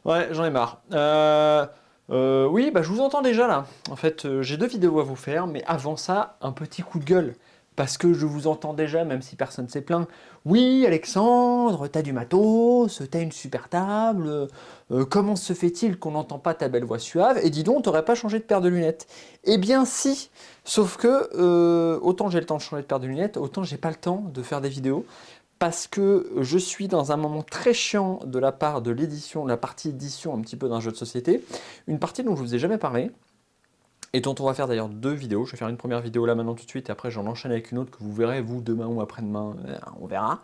Ouais, j'en ai marre. Oui, bah, je vous entends déjà là. En fait, j'ai deux vidéos à vous faire, mais avant ça, un petit coup de gueule. Parce que je vous entends déjà, même si personne s'est plaint. Oui, Alexandre, t'as du matos, t'as une super table. Comment se fait-il qu'on n'entend pas ta belle voix suave? Et dis donc, t'aurais pas changé de paire de lunettes? Eh bien, si. Sauf que, autant j'ai le temps de changer de paire de lunettes, autant j'ai pas le temps de faire des vidéos parce que je suis dans un moment très chiant de la part de l'édition, la partie édition un petit peu d'un jeu de société, une partie dont je vous ai jamais parlé, et dont on va faire d'ailleurs deux vidéos. Je vais faire une première vidéo là maintenant tout de suite, et après j'en enchaîne avec une autre que vous verrez, vous, demain ou après-demain, on verra.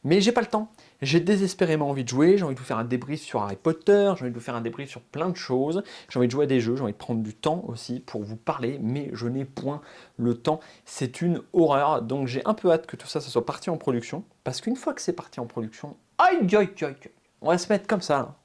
Mais j'ai pas le temps. J'ai désespérément envie de jouer, j'ai envie de vous faire un débrief sur Harry Potter, j'ai envie de vous faire un débrief sur plein de choses, j'ai envie de jouer à des jeux, j'ai envie de prendre du temps aussi pour vous parler, mais je n'ai point le temps. C'est une horreur, donc j'ai un peu hâte que tout ça, ça soit parti en production, parce qu'une fois que c'est parti en production, aïe aïe aïe aïe, on va se mettre comme ça, là,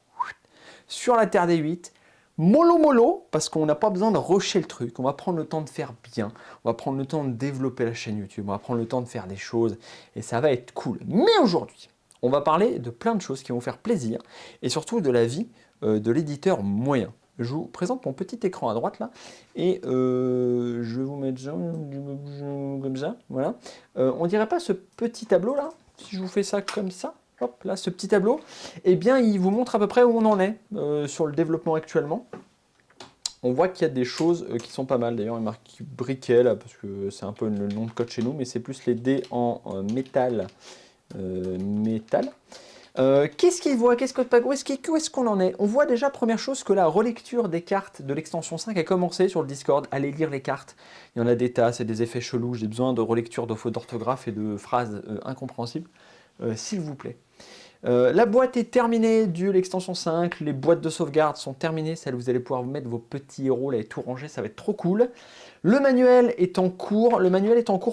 sur la Terre des 8, mollo mollo, parce qu'on n'a pas besoin de rusher le truc, on va prendre le temps de faire bien, on va prendre le temps de développer la chaîne YouTube, on va prendre le temps de faire des choses, et ça va être cool. Mais aujourd'hui, on va parler de plein de choses qui vont faire plaisir, et surtout de la vie de l'éditeur moyen. Je vous présente mon petit écran à droite là, et je vais vous mettre ça, comme ça, voilà. On dirait pas ce petit tableau là, si je vous fais ça comme ça? Hop, là, ce petit tableau, eh bien, il vous montre à peu près où on en est sur le développement actuellement. On voit qu'il y a des choses qui sont pas mal. D'ailleurs, il marque briquet là, parce que c'est un peu le nom de code chez nous, mais c'est plus les dés en métal. Métal. Qu'est-ce qu'il voit? Où est-ce qu'on en est? On voit déjà, première chose, que la relecture des cartes de l'extension 5 a commencé sur le Discord. Allez lire les cartes. Il y en a des tas, c'est des effets chelous. J'ai besoin de relecture de fautes d'orthographe et de phrases incompréhensibles. S'il vous plaît. La boîte est terminée de l'extension 5, les boîtes de sauvegarde sont terminées, celles où vous allez pouvoir vous mettre vos petits héros là et tout ranger, ça va être trop cool. Le manuel est en cours,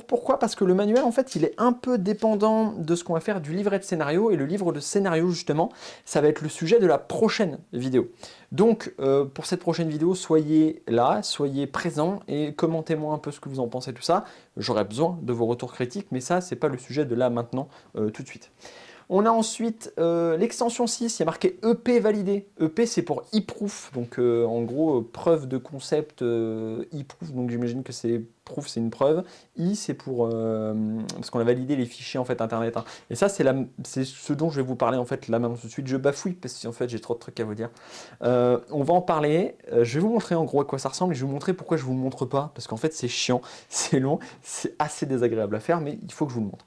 pourquoi? Parce que le manuel en fait il est un peu dépendant de ce qu'on va faire du livret de scénario, et le livre de scénario justement, ça va être le sujet de la prochaine vidéo. Donc pour cette prochaine vidéo, soyez là, soyez présents et commentez-moi un peu ce que vous en pensez, tout ça. J'aurai besoin de vos retours critiques, mais ça c'est pas le sujet de là maintenant, tout de suite. On a ensuite l'extension 6, il y a marqué EP validé. EP c'est pour e-proof, donc en gros preuve de concept e-proof, donc j'imagine que c'est proof c'est une preuve. I c'est pour parce qu'on a validé les fichiers en fait internet, hein. Et ça c'est ce dont je vais vous parler en fait là maintenant tout de suite. Je bafouille parce qu'en fait j'ai trop de trucs à vous dire. On va en parler. Je vais vous montrer en gros à quoi ça ressemble, et je vais vous montrer pourquoi je vous montre pas, parce qu'en fait c'est chiant, c'est long, c'est assez désagréable à faire, mais il faut que je vous le montre.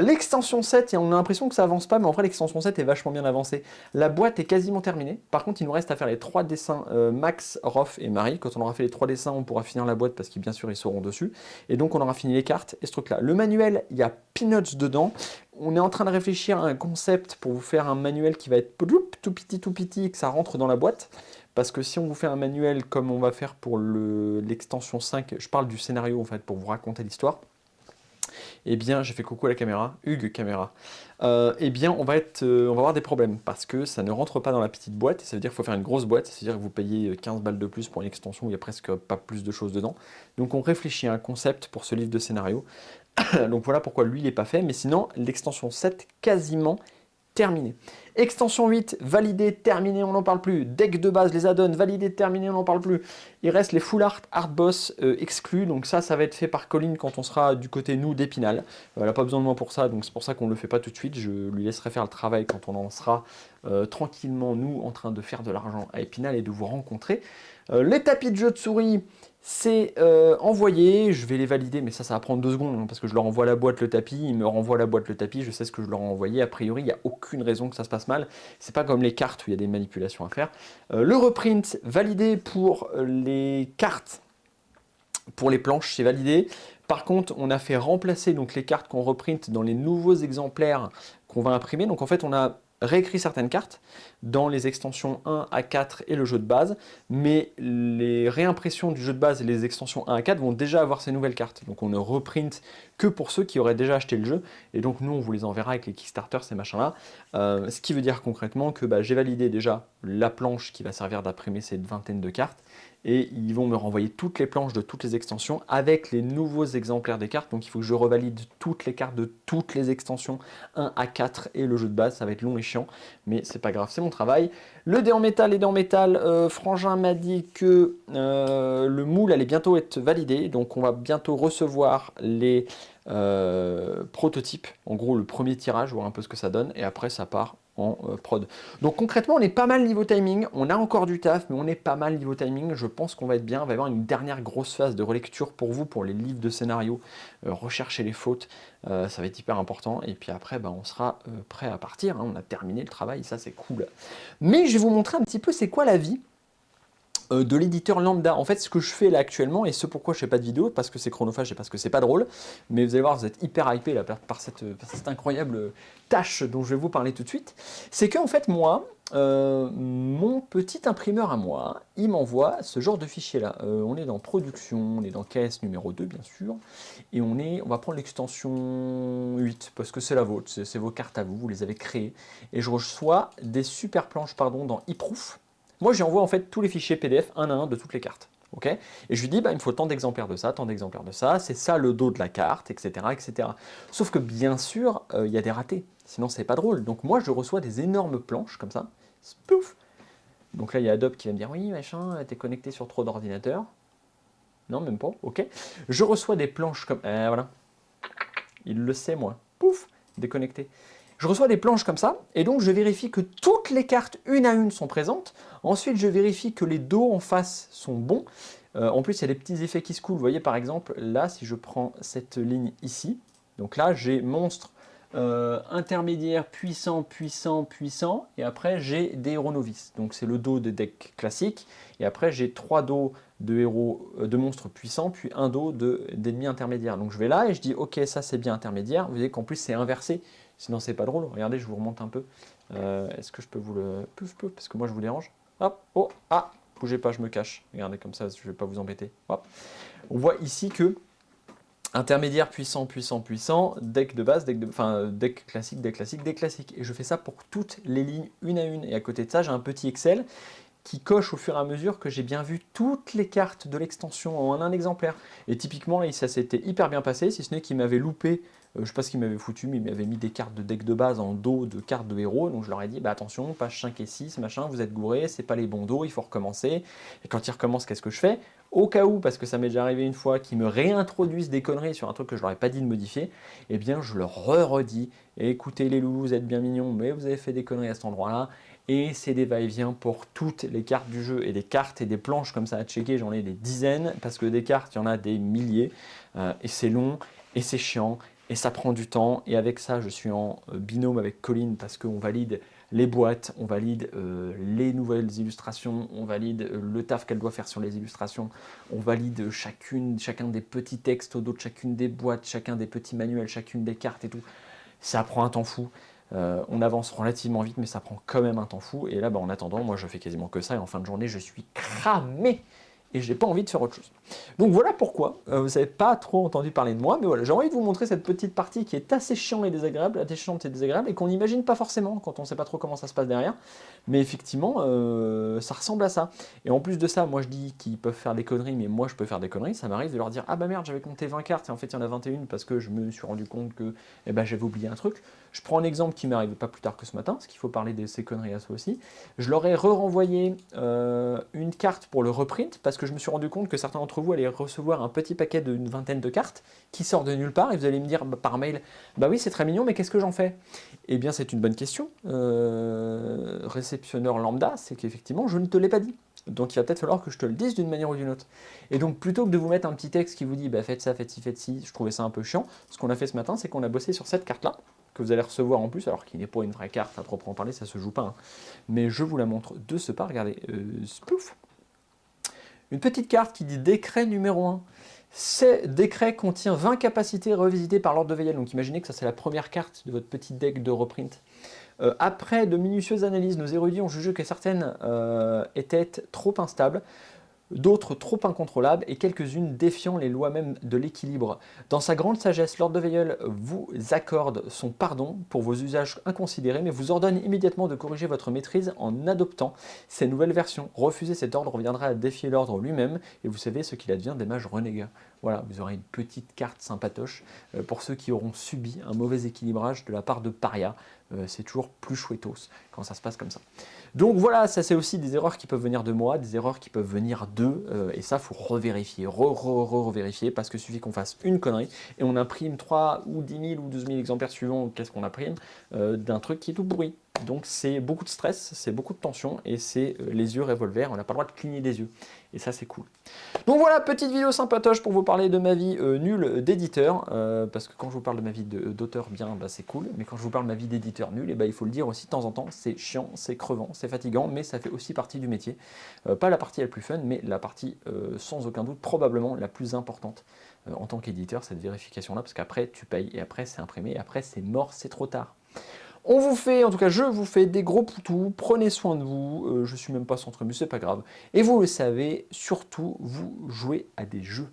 L'extension 7, on a l'impression que ça avance pas, mais en vrai l'extension 7 est vachement bien avancée. La boîte est quasiment terminée. Par contre, il nous reste à faire les 3 dessins Max, Rof et Marie. Quand on aura fait les 3 dessins, on pourra finir la boîte parce qu'ils bien sûr ils seront dessus. Et donc on aura fini les cartes et ce truc-là. Le manuel, il y a Peanuts dedans. On est en train de réfléchir à un concept pour vous faire un manuel qui va être tout petit et que ça rentre dans la boîte. Parce que si on vous fait un manuel comme on va faire pour l'extension 5, je parle du scénario en fait pour vous raconter l'histoire. Eh bien, j'ai fait coucou à la caméra, Hugues caméra. Eh bien, on va avoir des problèmes parce que ça ne rentre pas dans la petite boîte, et ça veut dire qu'il faut faire une grosse boîte, c'est-à-dire que vous payez 15 balles de plus pour une extension où il n'y a presque pas plus de choses dedans. Donc on réfléchit à un concept pour ce livre de scénario. Donc voilà pourquoi lui il n'est pas fait, mais sinon l'extension 7 quasiment terminé. Extension 8, validé, terminé, on n'en parle plus. Deck de base, les add-ons, validé, terminé, on n'en parle plus. Il reste les full art boss exclus, donc ça va être fait par Colline quand on sera du côté nous d'Épinal. Elle n'a pas besoin de moi pour ça, donc c'est pour ça qu'on ne le fait pas tout de suite. Je lui laisserai faire le travail quand on en sera tranquillement, nous, en train de faire de l'argent à Épinal et de vous rencontrer. Les tapis de jeu de souris, c'est envoyé, je vais les valider, mais ça va prendre 2 secondes, hein, parce que je leur envoie la boîte, le tapis, ils me renvoient la boîte, le tapis, je sais ce que je leur ai envoyé, a priori, il n'y a aucune raison que ça se passe mal, c'est pas comme les cartes où il y a des manipulations à faire. Le reprint, validé pour les cartes, pour les planches, c'est validé. Par contre, on a fait remplacer donc les cartes qu'on reprint dans les nouveaux exemplaires qu'on va imprimer, donc en fait, on a réécrit certaines cartes dans les extensions 1 à 4 et le jeu de base, mais les réimpressions du jeu de base et les extensions 1 à 4 vont déjà avoir ces nouvelles cartes. Donc on ne reprint que pour ceux qui auraient déjà acheté le jeu, et donc nous on vous les enverra avec les Kickstarter, ces machins-là. Ce qui veut dire concrètement que j'ai validé déjà la planche qui va servir d'imprimer cette vingtaine de cartes, et ils vont me renvoyer toutes les planches de toutes les extensions avec les nouveaux exemplaires des cartes. Donc il faut que je revalide toutes les cartes de toutes les extensions 1 à 4 et le jeu de base, ça va être long et chiant, mais c'est pas grave, c'est mon travail. Le dé en métal, les dés en métal, Frangin m'a dit que le moule allait bientôt être validé, donc on va bientôt recevoir les prototypes, en gros le premier tirage, voir un peu ce que ça donne, et après ça part en prod. Donc concrètement, on est pas mal niveau timing, on a encore du taf, mais on est pas mal niveau timing, je pense qu'on va être bien, on va y avoir une dernière grosse phase de relecture pour vous, pour les livres de scénario, rechercher les fautes, ça va être hyper important, et puis après, on sera prêt à partir, hein, on a terminé le travail, ça c'est cool. Mais je vais vous montrer un petit peu c'est quoi la vie de l'éditeur lambda. En fait, ce que je fais là actuellement, et ce pourquoi je fais pas de vidéo, parce que c'est chronophage et parce que c'est pas drôle, mais vous allez voir, vous êtes hyper hypé là par cette incroyable tâche dont je vais vous parler tout de suite, c'est qu'en fait, moi, mon petit imprimeur à moi, il m'envoie ce genre de fichier là. On est dans production, on est dans caisse numéro 2 bien sûr, et on va prendre l'extension 8, parce que c'est la vôtre, c'est vos cartes à vous, vous les avez créées, et je reçois des super planches dans eProof. Moi, j'envoie en fait tous les fichiers PDF un à un de toutes les cartes. Okay, et je lui dis, il me faut tant d'exemplaires de ça, c'est ça le dos de la carte, etc. etc. Sauf que bien sûr, il y a des ratés, sinon c'est pas drôle. Donc moi, je reçois des énormes planches comme ça, pouf. Donc là, il y a Adobe qui va me dire, oui, machin, t'es connecté sur trop d'ordinateurs. Non, même pas, ok. Je reçois des planches comme, voilà, il le sait moi, pouf, déconnecté. Je reçois des planches comme ça, et donc je vérifie que toutes les cartes, une à une, sont présentes. Ensuite, je vérifie que les dos en face sont bons. En plus, il y a des petits effets qui se coulent. Vous voyez, par exemple, là, si je prends cette ligne ici, donc là, j'ai monstre, intermédiaire, puissant, puissant, puissant, et après, j'ai des héros novices. Donc, c'est le dos des decks classiques, et après, j'ai 3 dos de héros, de monstres puissants, puis un dos d'ennemis intermédiaires. Donc, je vais là, et je dis, ok, ça, c'est bien intermédiaire. Vous voyez qu'en plus, c'est inversé. Sinon, c'est pas drôle. Regardez, je vous remonte un peu. Est-ce que je peux vous le... Pouf, pouf, parce que moi, je vous dérange. Hop, oh, ah, bougez pas, je me cache. Regardez, comme ça, je vais pas vous embêter. Hop. On voit ici que intermédiaire, puissant, puissant, puissant, deck de base, deck classique, deck classique, deck classique. Et je fais ça pour toutes les lignes, une à une. Et à côté de ça, j'ai un petit Excel qui coche au fur et à mesure que j'ai bien vu toutes les cartes de l'extension en un exemplaire. Et typiquement, là, ça s'était hyper bien passé, si ce n'est qu'il m'avait loupé, je ne sais pas ce qu'il m'avait foutu, mais il m'avait mis des cartes de deck de base en dos de cartes de héros, donc je leur ai dit, attention, page 5 et 6, machin, vous êtes gourés, c'est pas les bons dos, il faut recommencer. Et quand ils recommencent, qu'est-ce que je fais? Au cas où, parce que ça m'est déjà arrivé une fois, qu'ils me réintroduisent des conneries sur un truc que je leur ai pas dit de modifier, eh bien je leur redis, écoutez les loulous, vous êtes bien mignons, mais vous avez fait des conneries à cet endroit-là, et c'est des va-et-vient pour toutes les cartes du jeu, et des cartes et des planches comme ça à checker, j'en ai des dizaines, parce que des cartes, il y en a des milliers, et c'est long, et c'est chiant, et ça prend du temps, et avec ça, je suis en binôme avec Colline, parce qu'on valide les boîtes, on valide les nouvelles illustrations, on valide le taf qu'elle doit faire sur les illustrations, on valide chacun des petits textes au dos de chacune des boîtes, chacun des petits manuels, chacune des cartes et tout. Ça prend un temps fou. On avance relativement vite, mais ça prend quand même un temps fou. Et là, en attendant, moi, je fais quasiment que ça. Et en fin de journée, je suis cramé. Et je n'ai pas envie de faire autre chose. Donc voilà pourquoi. Vous n'avez pas trop entendu parler de moi. Mais voilà, j'ai envie de vous montrer cette petite partie qui est assez chiante et désagréable, et qu'on n'imagine pas forcément quand on ne sait pas trop comment ça se passe derrière. Mais effectivement, ça ressemble à ça. Et en plus de ça, moi je dis qu'ils peuvent faire des conneries, mais moi je peux faire des conneries. Ça m'arrive de leur dire, ah bah merde, j'avais compté 20 cartes et en fait il y en a 21 parce que je me suis rendu compte que j'avais oublié un truc. Je prends un exemple qui m'est arrivé pas plus tard que ce matin, parce qu'il faut parler de ces conneries à soi aussi. Je leur ai renvoyé une carte pour le reprint, parce que je me suis rendu compte que certains d'entre vous allaient recevoir un petit paquet d'une vingtaine de cartes qui sort de nulle part, et vous allez me dire par mail, bah oui c'est très mignon, mais qu'est-ce que j'en fais? Eh bien c'est une bonne question. Réceptionneur lambda, c'est qu'effectivement je ne te l'ai pas dit. Donc il va peut-être falloir que je te le dise d'une manière ou d'une autre. Et donc plutôt que de vous mettre un petit texte qui vous dit faites ça, faites ci, faites ci, je trouvais ça un peu chiant, ce qu'on a fait ce matin, c'est qu'on a bossé sur cette carte-là, que vous allez recevoir en plus, alors qu'il n'est pas une vraie carte à proprement parler, ça se joue pas. Hein. Mais je vous la montre de ce pas, regardez, pouf. Une petite carte qui dit décret numéro 1. Ce décret contient 20 capacités revisitées par l'ordre de Veillel. Donc imaginez que ça c'est la première carte de votre petit deck de reprint. Après de minutieuses analyses, nos érudits ont jugé que certaines étaient trop instables. d'autres trop incontrôlables et quelques-unes défiant les lois même de l'équilibre. Dans sa grande sagesse, Lord de Veil vous accorde son pardon pour vos usages inconsidérés, mais vous ordonne immédiatement de corriger votre maîtrise en adoptant ces nouvelles versions. Refuser cet ordre reviendra à défier l'ordre lui-même, et vous savez ce qu'il advient des mages renégats. Voilà, vous aurez une petite carte sympatoche pour ceux qui auront subi un mauvais équilibrage de la part de Paria. C'est toujours plus chouettos quand ça se passe comme ça. Donc voilà, ça c'est aussi des erreurs qui peuvent venir de moi, des erreurs qui peuvent venir d'eux, et ça faut revérifier, revérifier, parce que suffit qu'on fasse une connerie, et on imprime 3 ou 10 000 ou 12 000 exemplaires suivants, qu'est-ce qu'on imprime, d'un truc qui est tout pourri. Donc c'est beaucoup de stress, c'est beaucoup de tension, et c'est les yeux revolver, on n'a pas le droit de cligner des yeux, et ça c'est cool. Donc voilà, petite vidéo sympatoche pour vous parler de ma vie nulle d'éditeur, parce que quand je vous parle de ma vie d'auteur bien, bah, c'est cool, mais quand je vous parle de ma vie d'éditeur nul, et bah, il faut le dire aussi de temps en temps, c'est chiant, c'est crevant, c'est fatigant, mais ça fait aussi partie du métier. Pas la partie la plus fun, mais la partie sans aucun doute probablement la plus importante en tant qu'éditeur, cette vérification-là, parce qu'après tu payes, et après c'est imprimé, et après c'est mort, c'est trop tard. On vous fait, en tout cas je vous fais des gros poutous, prenez soin de vous, je suis même pas centre-mus, c'est pas grave. Et vous le savez, surtout, vous jouez à des jeux.